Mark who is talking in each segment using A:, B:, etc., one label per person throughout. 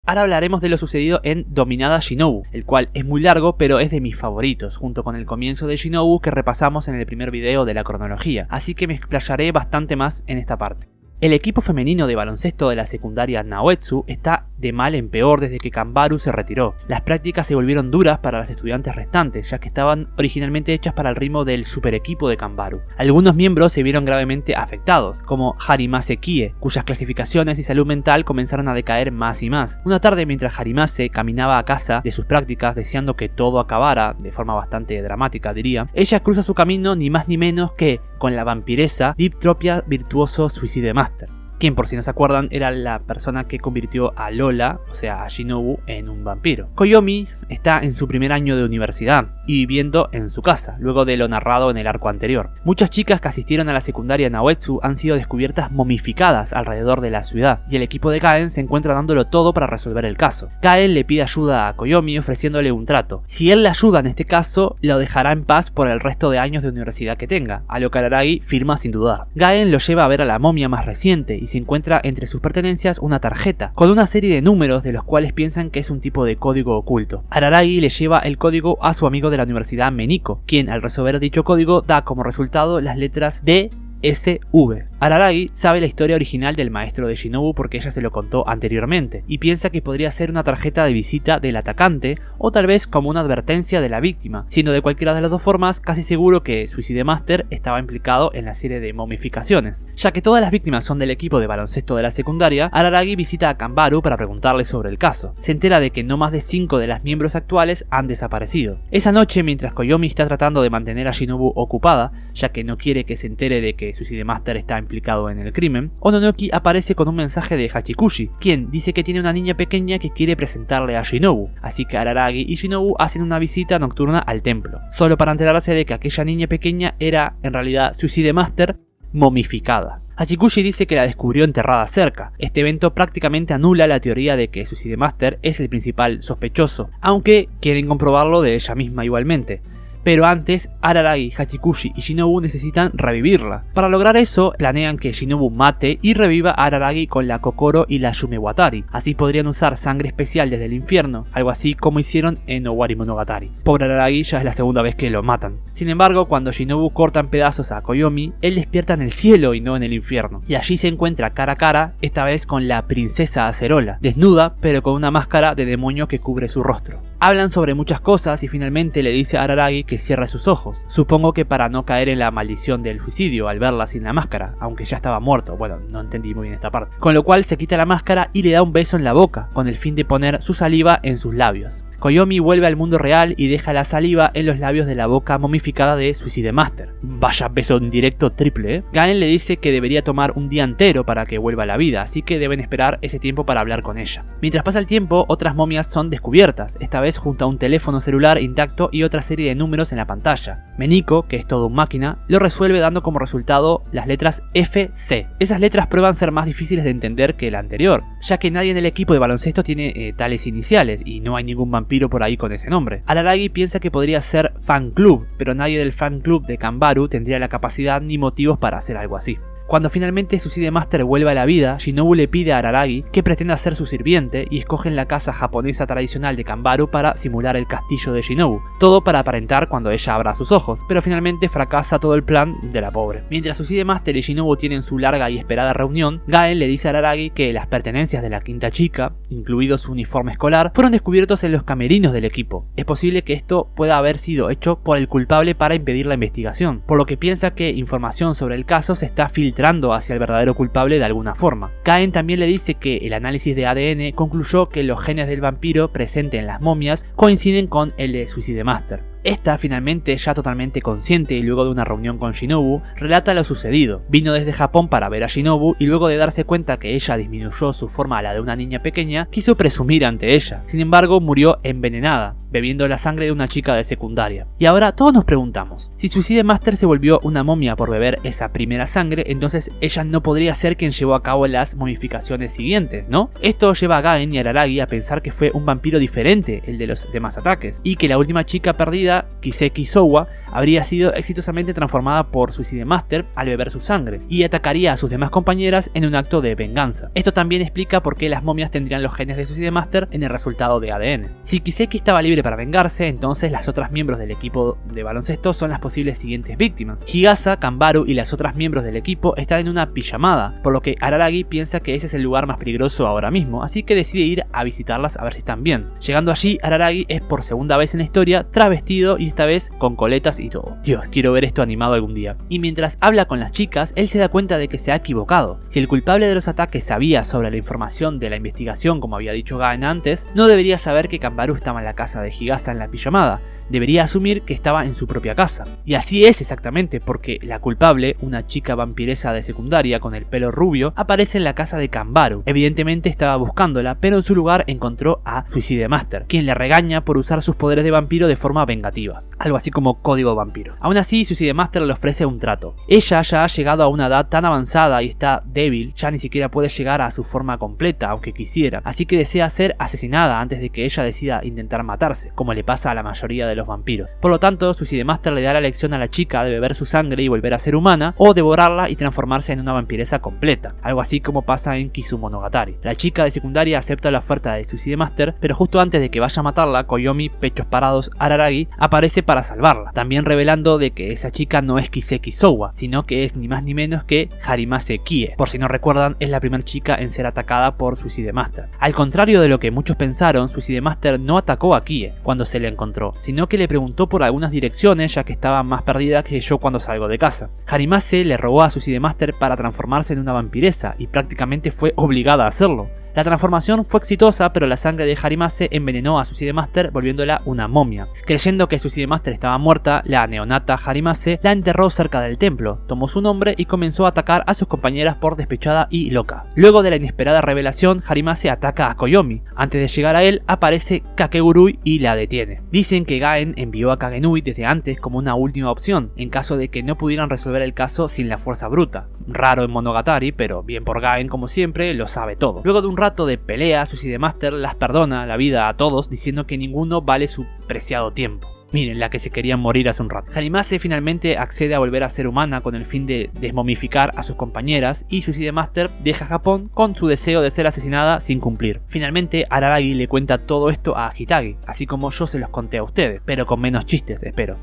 A: Ahora hablaremos de lo sucedido en Dominada Shinobu, el cual es muy largo pero es de mis favoritos, junto con el comienzo de Shinobu que repasamos en el primer video de la cronología, así que me explayaré bastante más en esta parte. El equipo femenino de baloncesto de la secundaria Naoetsu está de mal en peor desde que Kanbaru se retiró. Las prácticas se volvieron duras para las estudiantes restantes, ya que estaban originalmente hechas para el ritmo del super equipo de Kanbaru. Algunos miembros se vieron gravemente afectados, como Harimase Kie, cuyas clasificaciones y salud mental comenzaron a decaer más y más. Una tarde, mientras Harimase caminaba a casa de sus prácticas deseando que todo acabara, de forma bastante dramática diría, ella cruza su camino ni más ni menos que con la vampiresa Deeptropia Virtuoso Suicide Master, quien, por si no se acuerdan, era la persona que convirtió a Lola, o sea a Shinobu, en un vampiro. Koyomi está en su primer año de universidad y viviendo en su casa, luego de lo narrado en el arco anterior. Muchas chicas que asistieron a la secundaria Naoetsu han sido descubiertas momificadas alrededor de la ciudad, y el equipo de Gaen se encuentra dándolo todo para resolver el caso. Gaen le pide ayuda a Koyomi ofreciéndole un trato. Si él la ayuda en este caso, lo dejará en paz por el resto de años de universidad que tenga, a lo que Araragi firma sin dudar. Gaen lo lleva a ver a la momia más reciente y se encuentra entre sus pertenencias una tarjeta, con una serie de números de los cuales piensan que es un tipo de código oculto. Araragi le lleva el código a su amigo de la universidad Meniko, quien al resolver dicho código da como resultado las letras D, S, V. Araragi sabe la historia original del maestro de Shinobu porque ella se lo contó anteriormente, y piensa que podría ser una tarjeta de visita del atacante o tal vez como una advertencia de la víctima, siendo de cualquiera de las dos formas casi seguro que Suicide Master estaba implicado en la serie de momificaciones. Ya que todas las víctimas son del equipo de baloncesto de la secundaria, Araragi visita a Kanbaru para preguntarle sobre el caso. Se entera de que no más de 5 de las miembros actuales han desaparecido. Esa noche, mientras Koyomi está tratando de mantener a Shinobu ocupada, ya que no quiere que se entere de que Suicide Master está implicado en el crimen, Ononoki aparece con un mensaje de Hachikushi, quien dice que tiene una niña pequeña que quiere presentarle a Shinobu, así que Araragi y Shinobu hacen una visita nocturna al templo, solo para enterarse de que aquella niña pequeña era en realidad Suicide Master momificada. Hachikushi dice que la descubrió enterrada cerca. Este evento prácticamente anula la teoría de que Suicide Master es el principal sospechoso, aunque quieren comprobarlo de ella misma igualmente. Pero antes, Araragi, Hachikushi y Shinobu necesitan revivirla. Para lograr eso, planean que Shinobu mate y reviva a Araragi con la Kokoro y la Yumewatari. Así podrían usar sangre especial desde el infierno, algo así como hicieron en Owari Monogatari. Pobre Araragi, ya es la segunda vez que lo matan. Sin embargo, cuando Shinobu corta en pedazos a Koyomi, él despierta en el cielo y no en el infierno. Y allí se encuentra cara a cara, esta vez con la princesa Acerola, desnuda pero con una máscara de demonio que cubre su rostro. Hablan sobre muchas cosas y finalmente le dice a Araragi que cierre sus ojos, supongo que para no caer en la maldición del suicidio al verla sin la máscara, aunque ya estaba muerto, bueno, no entendí muy bien esta parte. Con lo cual se quita la máscara y le da un beso en la boca, con el fin de poner su saliva en sus labios. Koyomi vuelve al mundo real y deja la saliva en los labios de la boca momificada de Suicide Master. Vaya beso en directo triple, ¿eh? Gaen le dice que debería tomar un día entero para que vuelva a la vida, así que deben esperar ese tiempo para hablar con ella. Mientras pasa el tiempo, otras momias son descubiertas, esta vez junto a un teléfono celular intacto y otra serie de números en la pantalla. Meniko, que es todo un máquina, lo resuelve dando como resultado las letras FC. Esas letras prueban ser más difíciles de entender que la anterior, ya que nadie en el equipo de baloncesto tiene tales iniciales y no hay ningún vampiro por ahí con ese nombre. Araragi piensa que podría ser fan club, pero nadie del fan club de Kanbaru tendría la capacidad ni motivos para hacer algo así. Cuando finalmente Suicide Master vuelve a la vida, Shinobu le pide a Araragi que pretenda ser su sirviente y escogen la casa japonesa tradicional de Kanbaru para simular el castillo de Shinobu, todo para aparentar cuando ella abra sus ojos, pero finalmente fracasa todo el plan de la pobre. Mientras Suicide Master y Shinobu tienen su larga y esperada reunión, Gaen le dice a Araragi que las pertenencias de la quinta chica, incluido su uniforme escolar, fueron descubiertos en los camerinos del equipo. Es posible que esto pueda haber sido hecho por el culpable para impedir la investigación, por lo que piensa que información sobre el caso se está filtrando hacia el verdadero culpable de alguna forma. Gaen también le dice que el análisis de ADN concluyó que los genes del vampiro presentes en las momias coinciden con el de Suicide Master. Esta, finalmente ya totalmente consciente y luego de una reunión con Shinobu, relata lo sucedido. Vino desde Japón para ver a Shinobu y luego de darse cuenta que ella disminuyó su forma a la de una niña pequeña, quiso presumir ante ella. Sin embargo, murió envenenada, bebiendo la sangre de una chica de secundaria. Y ahora todos nos preguntamos, si Suicide Master se volvió una momia por beber esa primera sangre, entonces ella no podría ser quien llevó a cabo las momificaciones siguientes, ¿no? Esto lleva a Gaen y a Araragi a pensar que fue un vampiro diferente el de los demás ataques, y que la última chica perdida perdida, Kiseki Sowa, habría sido exitosamente transformada por Suicide Master al beber su sangre, y atacaría a sus demás compañeras en un acto de venganza. Esto también explica por qué las momias tendrían los genes de Suicide Master en el resultado de ADN. Si Kiseki estaba libre para vengarse, entonces las otras miembros del equipo de baloncesto son las posibles siguientes víctimas. Higasa, Kanbaru y las otras miembros del equipo están en una pijamada, por lo que Araragi piensa que ese es el lugar más peligroso ahora mismo, así que decide ir a visitarlas a ver si están bien. Llegando allí, Araragi es por segunda vez en la historia travestido y esta vez con coletas y todo. Dios, quiero ver esto animado algún día. Y mientras habla con las chicas, él se da cuenta de que se ha equivocado. Si el culpable de los ataques sabía sobre la información de la investigación, como había dicho Gaen antes, no debería saber que Kanbaru estaba en la casa de Higasa en la pijamada. Debería asumir que estaba en su propia casa. Y así es exactamente, porque la culpable, una chica vampiresa de secundaria con el pelo rubio, aparece en la casa de Kanbaru. Evidentemente estaba buscándola, pero en su lugar encontró a Suicide Master, quien le regaña por usar sus poderes de vampiro de forma vengativa. Algo así como código vampiro. Aún así, Suicide Master le ofrece un trato. Ella ya ha llegado a una edad tan avanzada y está débil, ya ni siquiera puede llegar a su forma completa, aunque quisiera. Así que desea ser asesinada antes de que ella decida intentar matarse, como le pasa a la mayoría de los vampiros. Por lo tanto, Suicide Master le da la lección a la chica de beber su sangre y volver a ser humana, o devorarla y transformarse en una vampiresa completa, algo así como pasa en Kizumonogatari. La chica de secundaria acepta la oferta de Suicide Master, pero justo antes de que vaya a matarla, Koyomi, pechos parados Araragi, aparece para salvarla, también revelando de que esa chica no es Kiseki Sowa, sino que es ni más ni menos que Harimase Kie. Por si no recuerdan, es la primera chica en ser atacada por Suicide Master. Al contrario de lo que muchos pensaron, Suicide Master no atacó a Kie cuando se le encontró, sino que le preguntó por algunas direcciones, ya que estaba más perdida que yo cuando salgo de casa. Harimase le robó a Suicide Master para transformarse en una vampiresa y prácticamente fue obligada a hacerlo. La transformación fue exitosa, pero la sangre de Harimase envenenó a Suicide Master volviéndola una momia. Creyendo que Suicide Master estaba muerta, la neonata Harimase la enterró cerca del templo, tomó su nombre y comenzó a atacar a sus compañeras por despechada y loca. Luego de la inesperada revelación, Harimase ataca a Koyomi. Antes de llegar a él, aparece Kakegurui y la detiene. Dicen que Gaen envió a Kagenui desde antes como una última opción, en caso de que no pudieran resolver el caso sin la fuerza bruta. Raro en Monogatari, pero bien por Gaen como siempre, lo sabe todo. Luego de un rato de pelea, Suicide Master las perdona la vida a todos, diciendo que ninguno vale su preciado tiempo. Miren, la que se querían morir hace un rato. Harimase finalmente accede a volver a ser humana con el fin de desmomificar a sus compañeras, y Suicide Master deja Japón con su deseo de ser asesinada sin cumplir. Finalmente, Araragi le cuenta todo esto a Hitagi, así como yo se los conté a ustedes, pero con menos chistes, espero.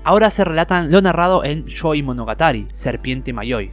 A: Ahora se relatan lo narrado en Yoi Monogatari, Serpiente Mayoi.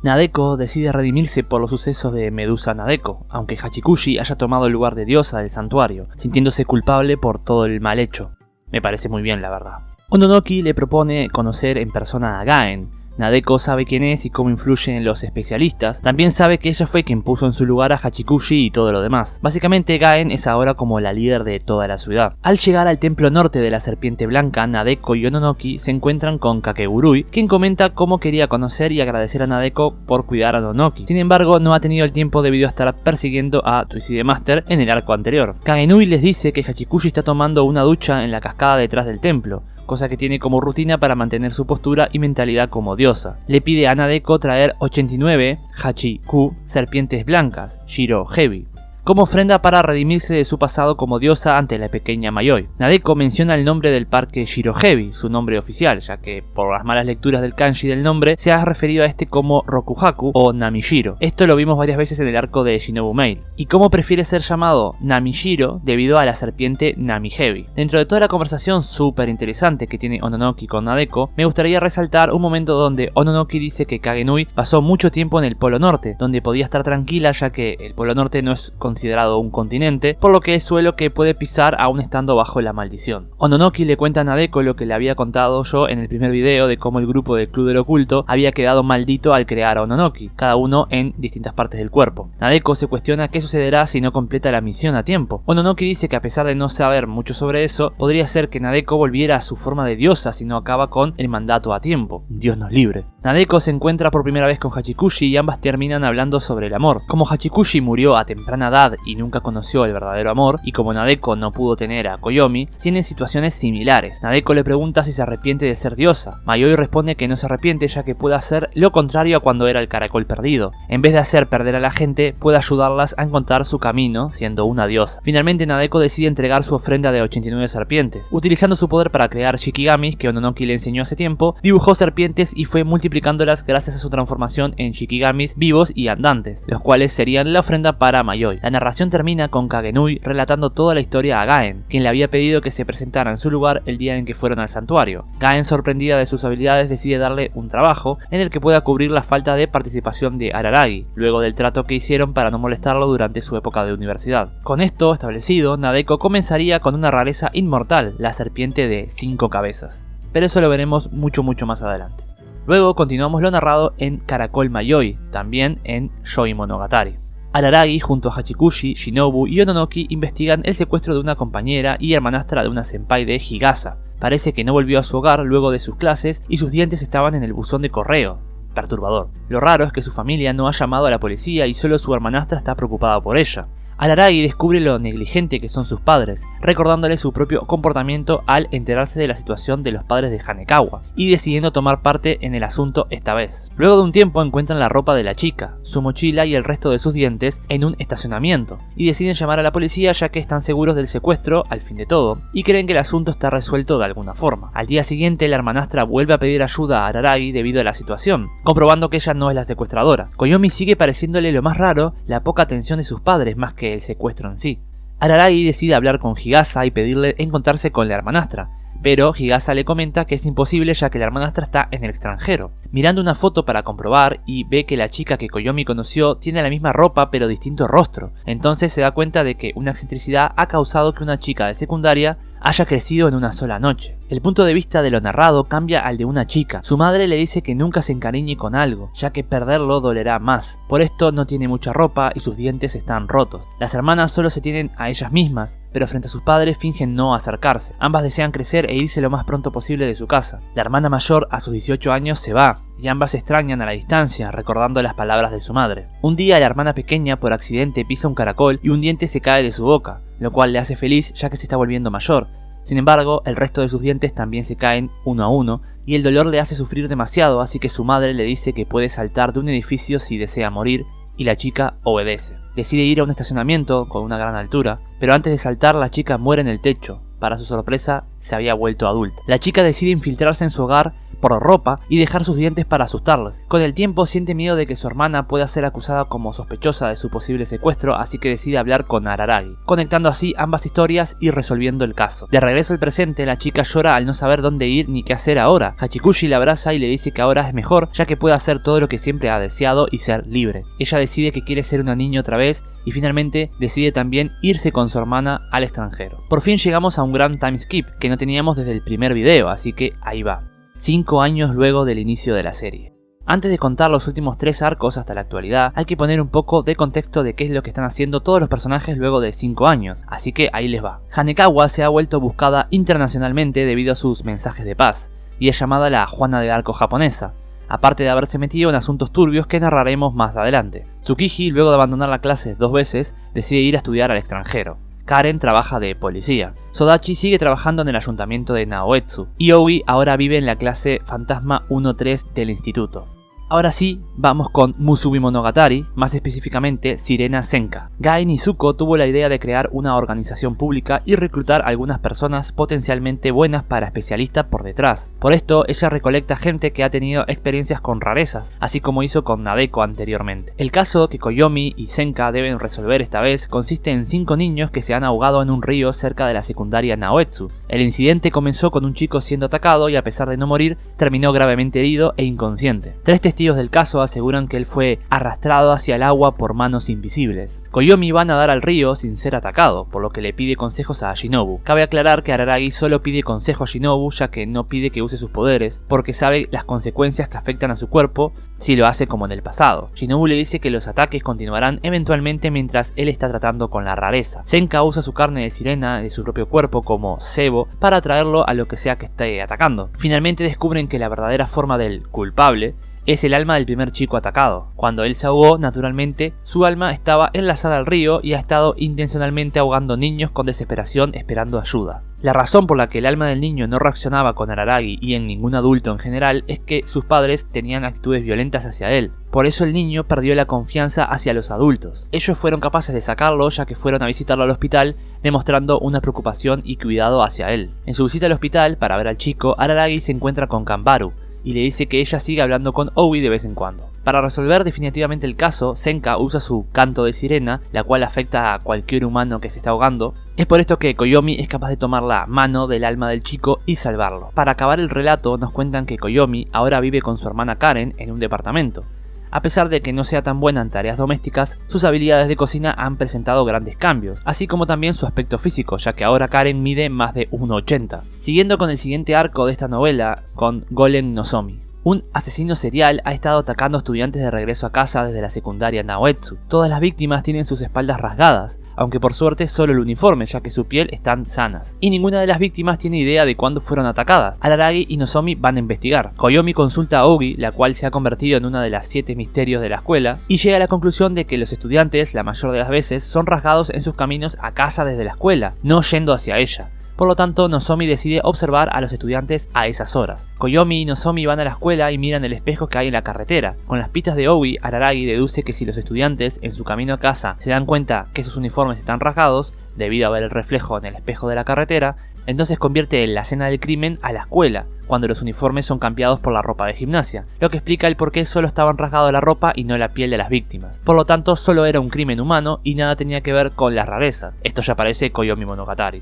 A: Nadeko decide redimirse por los sucesos de Medusa Nadeko, aunque Hachikushi haya tomado el lugar de diosa del santuario, sintiéndose culpable por todo el mal hecho. Me parece muy bien, la verdad. Ononoki le propone conocer en persona a Gaen. Nadeko sabe quién es y cómo influye en los especialistas. También sabe que ella fue quien puso en su lugar a Hachikushi y todo lo demás. Básicamente, Gaen es ahora como la líder de toda la ciudad. Al llegar al templo norte de la Serpiente Blanca, Nadeko y Ononoki se encuentran con Kakegurui, quien comenta cómo quería conocer y agradecer a Nadeko por cuidar a Ononoki. Sin embargo, no ha tenido el tiempo debido a estar persiguiendo a Suicide Master en el arco anterior. Kagenui les dice que Hachikushi está tomando una ducha en la cascada detrás del templo, cosa que tiene como rutina para mantener su postura y mentalidad como diosa. Le pide a Nadeko traer 89 Hachi-Ku serpientes blancas, Shiro Heavy, como ofrenda para redimirse de su pasado como diosa ante la pequeña Mayoi. Nadeko menciona el nombre del parque Shirohebi, su nombre oficial, ya que por las malas lecturas del kanji del nombre se ha referido a este como Rokuhaku o Namishiro. Esto lo vimos varias veces en el arco de Shinobu Mail. Y cómo prefiere ser llamado Namishiro debido a la serpiente Namihebi. Dentro de toda la conversación súper interesante que tiene Ononoki con Nadeko, me gustaría resaltar un momento donde Ononoki dice que Kagenui pasó mucho tiempo en el Polo Norte, donde podía estar tranquila ya que el Polo Norte no es considerado un continente, por lo que es suelo que puede pisar aún estando bajo la maldición. Ononoki le cuenta a Nadeko lo que le había contado yo en el primer video de cómo el grupo del Club del Oculto había quedado maldito al crear a Ononoki, cada uno en distintas partes del cuerpo. Nadeko se cuestiona qué sucederá si no completa la misión a tiempo. Ononoki dice que a pesar de no saber mucho sobre eso, podría ser que Nadeko volviera a su forma de diosa si no acaba con el mandato a tiempo. Dios nos libre. Nadeko se encuentra por primera vez con Hachikushi y ambas terminan hablando sobre el amor. Como Hachikushi murió a temprana edad edad y nunca conoció el verdadero amor, y como Nadeko no pudo tener a Koyomi, tienen situaciones similares. Nadeko le pregunta si se arrepiente de ser diosa. Mayoi responde que no se arrepiente, ya que puede hacer lo contrario a cuando era el caracol perdido. En vez de hacer perder a la gente, puede ayudarlas a encontrar su camino siendo una diosa. Finalmente Nadeko decide entregar su ofrenda de 89 serpientes. Utilizando su poder para crear shikigamis que Ononoki le enseñó hace tiempo, dibujó serpientes y fue multiplicándolas gracias a su transformación en shikigamis vivos y andantes, los cuales serían la ofrenda para Mayoi. La narración termina con Kagenui relatando toda la historia a Gaen, quien le había pedido que se presentara en su lugar el día en que fueron al santuario. Gaen, sorprendida de sus habilidades, decide darle un trabajo en el que pueda cubrir la falta de participación de Araragi, luego del trato que hicieron para no molestarlo durante su época de universidad. Con esto establecido, Nadeko comenzaría con una rareza inmortal, la serpiente de 5 cabezas. Pero eso lo veremos mucho más adelante. Luego continuamos lo narrado en Caracol Mayoi, también en Yoi Monogatari. Araragi junto a Hachikushi, Shinobu y Ononoki investigan el secuestro de una compañera y hermanastra de una senpai de Higasa. Parece que no volvió a su hogar luego de sus clases y sus dientes estaban en el buzón de correo. Perturbador. Lo raro es que su familia no ha llamado a la policía y solo su hermanastra está preocupada por ella. Araragi descubre lo negligente que son sus padres, recordándole su propio comportamiento al enterarse de la situación de los padres de Hanekawa, y decidiendo tomar parte en el asunto esta vez. Luego de un tiempo encuentran la ropa de la chica, su mochila y el resto de sus dientes en un estacionamiento, y deciden llamar a la policía ya que están seguros del secuestro al fin de todo, y creen que el asunto está resuelto de alguna forma. Al día siguiente la hermanastra vuelve a pedir ayuda a Araragi debido a la situación, comprobando que ella no es la secuestradora. Koyomi sigue pareciéndole lo más raro la poca atención de sus padres más que el secuestro en sí. Araragi decide hablar con Higasa y pedirle encontrarse con la hermanastra, pero Higasa le comenta que es imposible ya que la hermanastra está en el extranjero. Mirando una foto para comprobar y ve que la chica que Koyomi conoció tiene la misma ropa pero distinto rostro, entonces se da cuenta de que una excentricidad ha causado que una chica de secundaria haya crecido en una sola noche. El punto de vista de lo narrado cambia al de una chica. Su madre le dice que nunca se encariñe con algo, ya que perderlo dolerá más. Por esto no tiene mucha ropa y sus dientes están rotos. Las hermanas solo se tienen a ellas mismas, pero frente a sus padres fingen no acercarse. Ambas desean crecer e irse lo más pronto posible de su casa. La hermana mayor a sus 18 años se va, y ambas se extrañan a la distancia, recordando las palabras de su madre. Un día la hermana pequeña por accidente pisa un caracol y un diente se cae de su boca, lo cual le hace feliz ya que se está volviendo mayor. Sin embargo, el resto de sus dientes también se caen uno a uno, y el dolor le hace sufrir demasiado, así que su madre le dice que puede saltar de un edificio si desea morir, y la chica obedece. Decide ir a un estacionamiento con una gran altura, pero antes de saltar la chica muere en el techo. Para su sorpresa, se había vuelto adulta. La chica decide infiltrarse en su hogar por ropa y dejar sus dientes para asustarlos. Con el tiempo siente miedo de que su hermana pueda ser acusada como sospechosa de su posible secuestro, así que decide hablar con Araragi, conectando así ambas historias y resolviendo el caso. De regreso al presente, la chica llora al no saber dónde ir ni qué hacer ahora. Hachikushi la abraza y le dice que ahora es mejor, ya que puede hacer todo lo que siempre ha deseado y ser libre. Ella decide que quiere ser una niña otra vez y finalmente decide también irse con su hermana al extranjero. Por fin llegamos a un gran time skip que no teníamos desde el primer video, así que ahí va. 5 años luego del inicio de la serie. Antes de contar los últimos 3 arcos hasta la actualidad, hay que poner un poco de contexto de qué es lo que están haciendo todos los personajes luego de 5 años, así que ahí les va. Hanekawa se ha vuelto buscada internacionalmente debido a sus mensajes de paz, y es llamada la Juana de Arco japonesa, aparte de haberse metido en asuntos turbios que narraremos más adelante. Tsukiji, luego de abandonar la clase 2 veces, decide ir a estudiar al extranjero. Karen trabaja de policía. Sodachi sigue trabajando en el ayuntamiento de Naoetsu. Y Oui ahora vive en la clase Fantasma 1-3 del instituto. Ahora sí, vamos con Musubi Monogatari, más específicamente Sirena Senka. Gai Nizuko tuvo la idea de crear una organización pública y reclutar a algunas personas potencialmente buenas para especialistas por detrás. Por esto, ella recolecta gente que ha tenido experiencias con rarezas, así como hizo con Nadeko anteriormente. El caso que Koyomi y Senka deben resolver esta vez consiste en 5 niños que se han ahogado en un río cerca de la secundaria Naoetsu. El incidente comenzó con un chico siendo atacado y a pesar de no morir, terminó gravemente herido e inconsciente. 3 testigos del caso aseguran que él fue arrastrado hacia el agua por manos invisibles. Koyomi va a nadar al río sin ser atacado, por lo que le pide consejos a Shinobu. Cabe aclarar que Araragi solo pide consejo a Shinobu, ya que no pide que use sus poderes, porque sabe las consecuencias que afectan a su cuerpo si lo hace como en el pasado. Shinobu le dice que los ataques continuarán eventualmente mientras él está tratando con la rareza. Senka usa su carne de sirena de su propio cuerpo como cebo para atraerlo a lo que sea que esté atacando. Finalmente descubren que la verdadera forma del culpable es el alma del primer chico atacado. Cuando él se ahogó, naturalmente, su alma estaba enlazada al río y ha estado intencionalmente ahogando niños con desesperación esperando ayuda. La razón por la que el alma del niño no reaccionaba con Araragi y en ningún adulto en general es que sus padres tenían actitudes violentas hacia él. Por eso el niño perdió la confianza hacia los adultos. Ellos fueron capaces de sacarlo ya que fueron a visitarlo al hospital, demostrando una preocupación y cuidado hacia él. En su visita al hospital para ver al chico, Araragi se encuentra con Kanbaru y le dice que ella sigue hablando con Oui de vez en cuando. Para resolver definitivamente el caso, Senka usa su canto de sirena, la cual afecta a cualquier humano que se está ahogando. Es por esto que Koyomi es capaz de tomar la mano del alma del chico y salvarlo. Para acabar el relato, nos cuentan que Koyomi ahora vive con su hermana Karen en un departamento. A pesar de que no sea tan buena en tareas domésticas, sus habilidades de cocina han presentado grandes cambios, así como también su aspecto físico, ya que ahora Karen mide más de 1,80. Siguiendo con el siguiente arco de esta novela, con Golem Nozomi. Un asesino serial ha estado atacando estudiantes de regreso a casa desde la secundaria Naoetsu. Todas las víctimas tienen sus espaldas rasgadas, aunque por suerte solo el uniforme, ya que su piel están sanas. Y ninguna de las víctimas tiene idea de cuándo fueron atacadas. Araragi y Nozomi van a investigar. Koyomi consulta a Ogi, la cual se ha convertido en una de las 7 misterios de la escuela, y llega a la conclusión de que los estudiantes, la mayor de las veces, son rasgados en sus caminos a casa desde la escuela, no yendo hacia ella. Por lo tanto, Nozomi decide observar a los estudiantes a esas horas. Koyomi y Nozomi van a la escuela y miran el espejo que hay en la carretera. Con las pistas de Oui, Araragi deduce que si los estudiantes en su camino a casa se dan cuenta que sus uniformes están rasgados, debido a ver el reflejo en el espejo de la carretera, entonces convierte la escena del crimen a la escuela, cuando los uniformes son cambiados por la ropa de gimnasia, lo que explica el por qué solo estaban rasgados la ropa y no la piel de las víctimas. Por lo tanto, solo era un crimen humano y nada tenía que ver con las rarezas. Esto ya parece Koyomi Monogatari.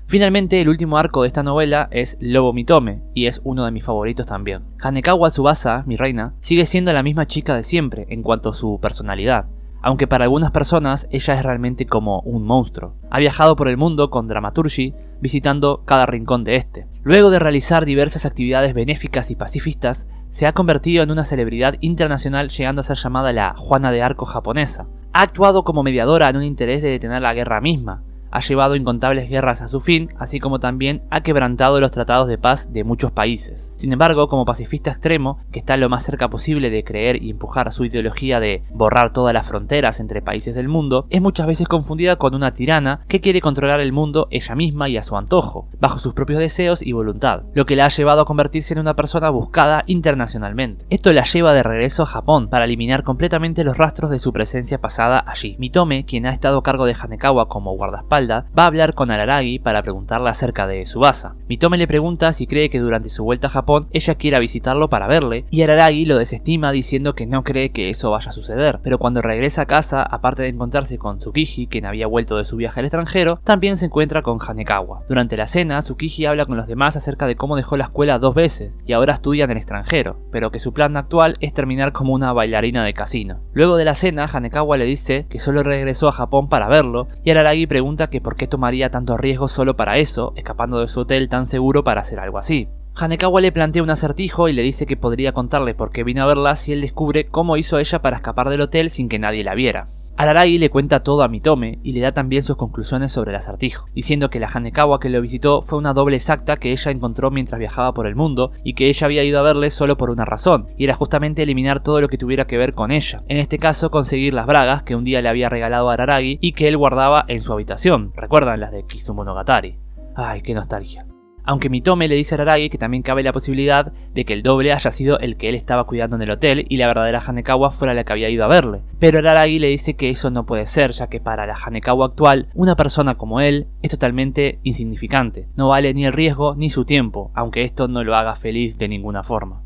A: Finalmente, el último arco de esta novela es Lobo Mitome, y es uno de mis favoritos también. Hanekawa Tsubasa, mi reina, sigue siendo la misma chica de siempre en cuanto a su personalidad, aunque para algunas personas ella es realmente como un monstruo. Ha viajado por el mundo con Dramaturgy, visitando cada rincón de este. Luego de realizar diversas actividades benéficas y pacifistas, se ha convertido en una celebridad internacional, llegando a ser llamada la Juana de Arco japonesa. Ha actuado como mediadora en un interés de detener la guerra misma. Ha llevado incontables guerras a su fin, así como también ha quebrantado los tratados de paz de muchos países. Sin embargo, como pacifista extremo, que está lo más cerca posible de creer y empujar su ideología de borrar todas las fronteras entre países del mundo, es muchas veces confundida con una tirana que quiere controlar el mundo ella misma y a su antojo, bajo sus propios deseos y voluntad, lo que la ha llevado a convertirse en una persona buscada internacionalmente. Esto la lleva de regreso a Japón para eliminar completamente los rastros de su presencia pasada allí. Mitome, quien ha estado a cargo de Hanekawa como guardaespaldas, va a hablar con Araragi para preguntarle acerca de Tsubasa. Mitome le pregunta si cree que durante su vuelta a Japón ella quiera visitarlo para verle, y Araragi lo desestima diciendo que no cree que eso vaya a suceder, pero cuando regresa a casa, aparte de encontrarse con Tsukiji, quien había vuelto de su viaje al extranjero, también se encuentra con Hanekawa. Durante la cena, Tsukiji habla con los demás acerca de cómo dejó la escuela 2 veces y ahora estudia en el extranjero, pero que su plan actual es terminar como una bailarina de casino. Luego de la cena, Hanekawa le dice que solo regresó a Japón para verlo, y Araragi pregunta que por qué tomaría tanto riesgo solo para eso, escapando de su hotel tan seguro para hacer algo así. Hanekawa le plantea un acertijo y le dice que podría contarle por qué vino a verla si él descubre cómo hizo ella para escapar del hotel sin que nadie la viera. Araragi le cuenta todo a Mitome y le da también sus conclusiones sobre el acertijo, diciendo que la Hanekawa que lo visitó fue una doble exacta que ella encontró mientras viajaba por el mundo y que ella había ido a verle solo por una razón, y era justamente eliminar todo lo que tuviera que ver con ella. En este caso, conseguir las bragas que un día le había regalado a Araragi y que él guardaba en su habitación. ¿Recuerdan las de Kizumonogatari? Ay, qué nostalgia. Aunque Mitome le dice a Araragi que también cabe la posibilidad de que el doble haya sido el que él estaba cuidando en el hotel y la verdadera Hanekawa fuera la que había ido a verle. Pero Araragi le dice que eso no puede ser, ya que para la Hanekawa actual, una persona como él es totalmente insignificante. No vale ni el riesgo ni su tiempo, aunque esto no lo haga feliz de ninguna forma.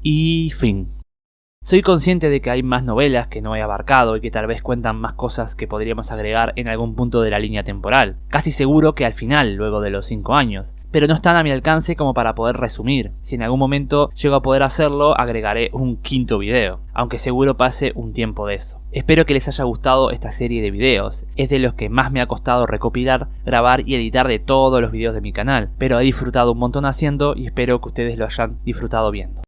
A: Y fin. Soy consciente de que hay más novelas que no he abarcado y que tal vez cuentan más cosas que podríamos agregar en algún punto de la línea temporal. Casi seguro que al final, luego de los 5 años. Pero no están a mi alcance como para poder resumir. Si en algún momento llego a poder hacerlo, agregaré un 5.º video, aunque seguro pase un tiempo de eso. Espero que les haya gustado esta serie de videos. Es de los que más me ha costado recopilar, grabar y editar de todos los videos de mi canal, pero he disfrutado un montón haciendo y espero que ustedes lo hayan disfrutado viendo.